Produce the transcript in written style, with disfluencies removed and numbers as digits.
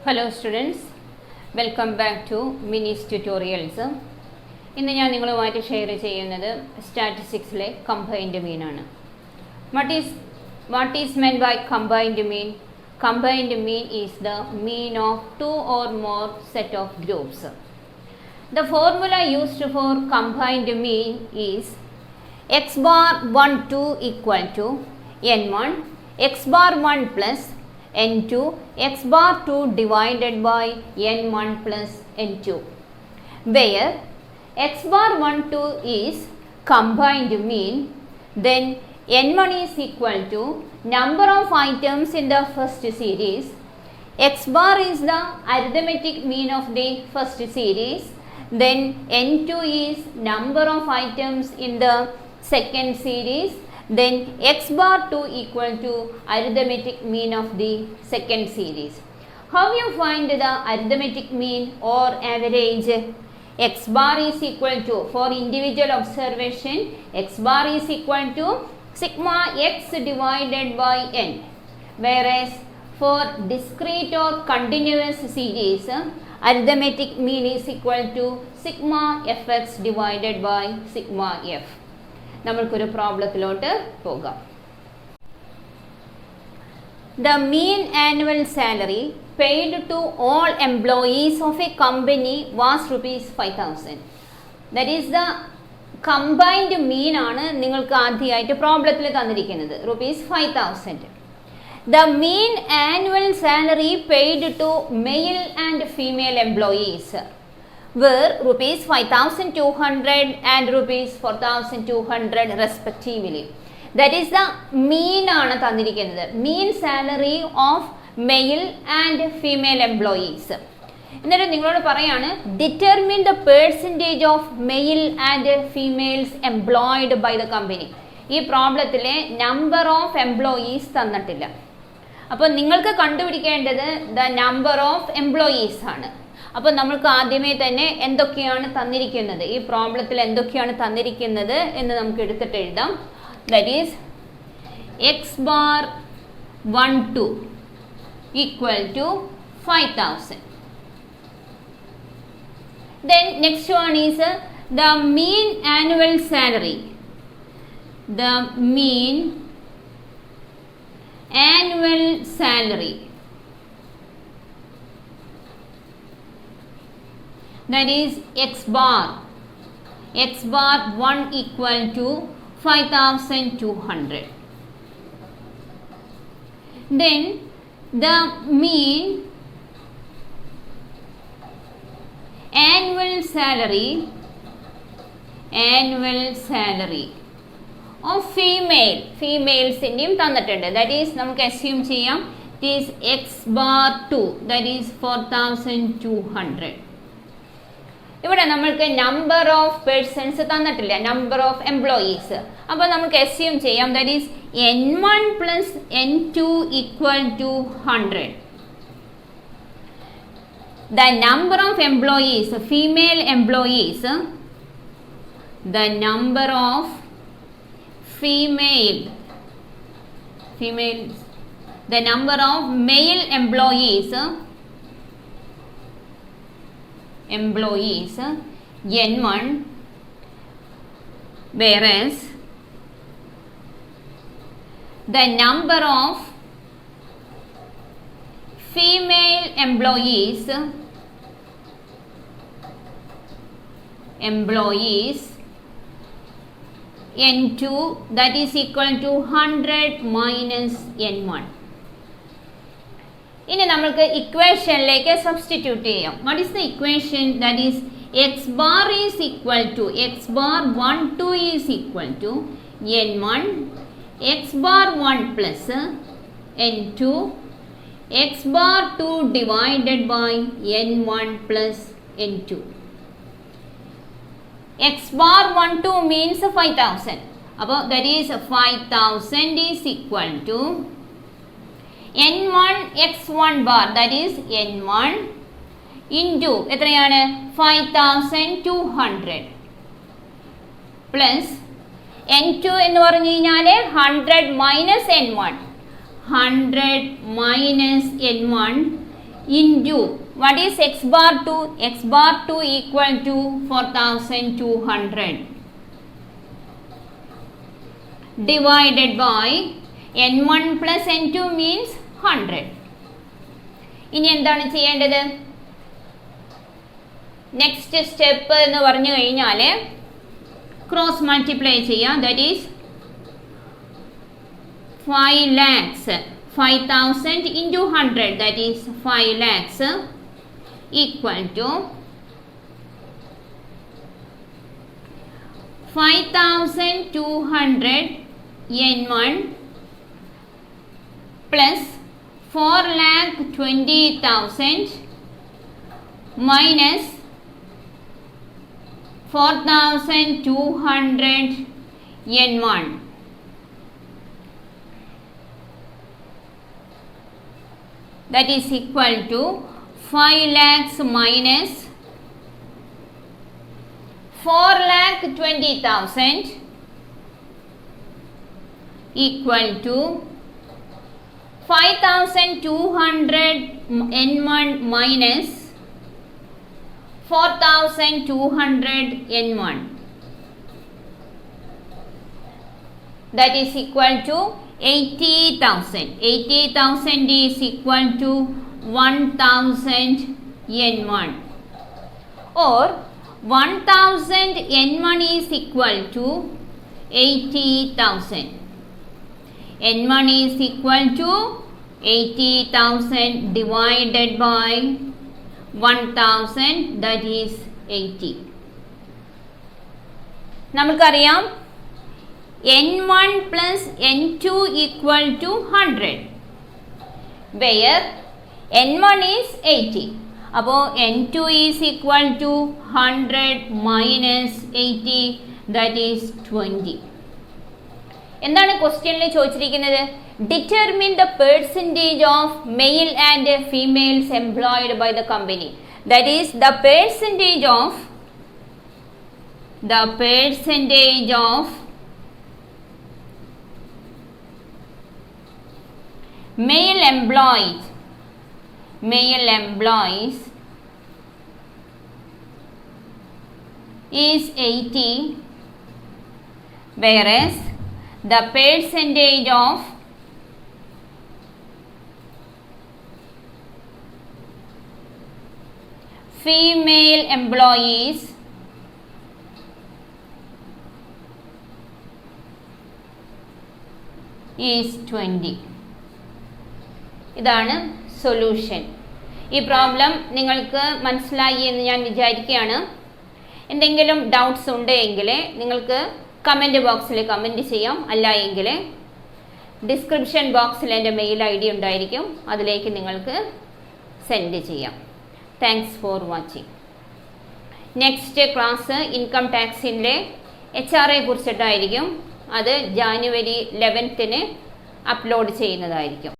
Hello students, welcome back to Minis Tutorials. ഇന്ന് ഞാൻ നിങ്ങളുമായിട്ട് ഷെയർ ചെയ്യുന്നത് സ്റ്റാറ്റിസ്റ്റിക്സിലെ കമ്പൈൻഡ് മീൻ ആണ്. What is meant by combined mean? Combined mean is the mean of two or more set of groups. The formula used for combined mean is x bar 1 2 equal to n1 x bar 1 plus n2 x bar 2 divided by n1 plus n2, where x bar 1 2 is combined mean, then n1 is equal to number of items in the first series, x bar is the arithmetic mean of the first series, then n2 is number of items in the second series, then x bar 2 equal to arithmetic mean of the second series. How you find the arithmetic mean or average? X bar is equal to, for individual observation, x bar is equal to sigma x divided by n, whereas for discrete or continuous series, arithmetic mean is equal to sigma fx divided by sigma f. നമ്മൾക്കൊരു പ്രോബ്ലത്തിലോട്ട് പോകാം. The mean annual salary paid to all employees of a company was rupees 5,000. That is the combined mean ആണ് നിങ്ങൾക്ക് ആദ്യമായിട്ട് പ്രോബ്ലത്തിൽ തന്നിരിക്കുന്നത്, rupees 5,000. The mean annual salary paid to male and female employees were rupees 5,200 and rupees 4,200 respectively. That is the mean ആണ് തന്നിരിക്കുന്നത്, mean salary of male and female employees. എന്നിട്ട് നിങ്ങളോട് പറയാണ് determine the percentage of male and females employed by the company. ഈ പ്രോബ്ലത്തിലെ number of employees തന്നിട്ടില്ല. അപ്പോൾ നിങ്ങൾക്ക് കണ്ടുപിടിക്കേണ്ടത് the number of employees ആണ്. അപ്പോൾ നമുക്ക് ആദ്യമേ തന്നെ എന്തൊക്കെയാണ് തന്നിരിക്കുന്നത്, ഈ പ്രോബ്ലത്തിൽ എന്തൊക്കെയാണ് തന്നിരിക്കുന്നത് എന്ന് നമുക്ക് എടുത്തിട്ട് എഴുതാം. That is X bar 1 2 equal to 5,000. Then next one is the mean annual salary. The mean annual salary, that is x bar 1 equal to 5,200. Then the mean annual salary of females-ന്റെയും തന്നിട്ടുണ്ട്. that is നമുക്ക് assume ചെയ്യാം it is x bar 2, that is 4,200. ഇവിടെ നമ്മൾക്ക് number of persons തന്നിട്ടില്ല, number of employees. അപ്പോൾ നമുക്ക് assume ചെയ്യാം that is n1 plus n2 equal to 100. The number of employees, female employees, the number of the number of male employees n1, whereas the number of female employees n2, that is equal to 100 minus n1. ഇനി നമ്മൾക്ക് ഇക്വേഷനിലേക്ക് substitute ചെയ്യാം. What is the equation? That is X bar is equal to X bar 1 2 is equal to n1 X bar 1 plus n2 X bar 2 divided by n1 plus n2. X bar 1 2 means 5,000. അപ്പോൾ that is 5,000 is equal to n1 x1 bar, that is n1 into എത്രയാണ് 5,200 plus n2 എന്ന് പറഞ്ഞു കഴിഞ്ഞാൽ 100 minus n1 100 minus n1 into, what is x bar 2? X bar 2 equal to 4200 divided by n1 plus n2 means 100. ഇനി എന്താണ് ചെയ്യേണ്ടത്? Next step എന്ന് പറഞ്ഞു കഴിഞ്ഞാൽ ക്രോസ് മൾട്ടിപ്ലൈ ചെയ്യാം. That is 5 lakhs 5000 into 100, that is 5 lakhs equal to 5200 n1 plus 4,20,000 minus 4200 n1. That is equal to 5 lakhs minus 4,20,000 equal to 5200 n1 minus 4200 n1. That is equal to 80,000. 80,000 is equal to 1000 n1, or 1000 n1 is equal to 80,000. n1 is equal to 80,000 divided by 1000, that is 80. നമുക്കറിയാം n1 plus n2 equal to 100, where n1 is 80. അപ്പോൾ n2 is equal to 100 minus 80, that is 20. എന്താണ് ക്വസ്റ്റ്യനിൽ ചോദിച്ചിരിക്കുന്നത്? Determine the percentage of male and females employed by the company. That is the percentage of male employees is 80, whereas the percentage of female employees is 20. ഇതാണ് solution. ഈ problem നിങ്ങൾക്ക് മനസ്സിലായി എന്ന് ഞാൻ വിചാരിക്കുകയാണ്. എന്തെങ്കിലും ഡൗട്ട്സ് ഉണ്ടെങ്കിൽ നിങ്ങൾക്ക് കമൻറ്റ് ബോക്സിൽ കമൻറ്റ് ചെയ്യാം. അല്ല എങ്കിൽ ഡിസ്ക്രിപ്ഷൻ ബോക്സിൽ എൻ്റെ മെയിൽ ID ഉണ്ടായിരിക്കും, അതിലേക്ക് നിങ്ങൾക്ക് സെൻഡ് ചെയ്യാം. Thanks for watching. Next class income ടാക്സിൻ്റെ HRA കുറിച്ചിട്ടായിരിക്കും. അത് January 11th അപ്ലോഡ് ചെയ്യുന്നതായിരിക്കും.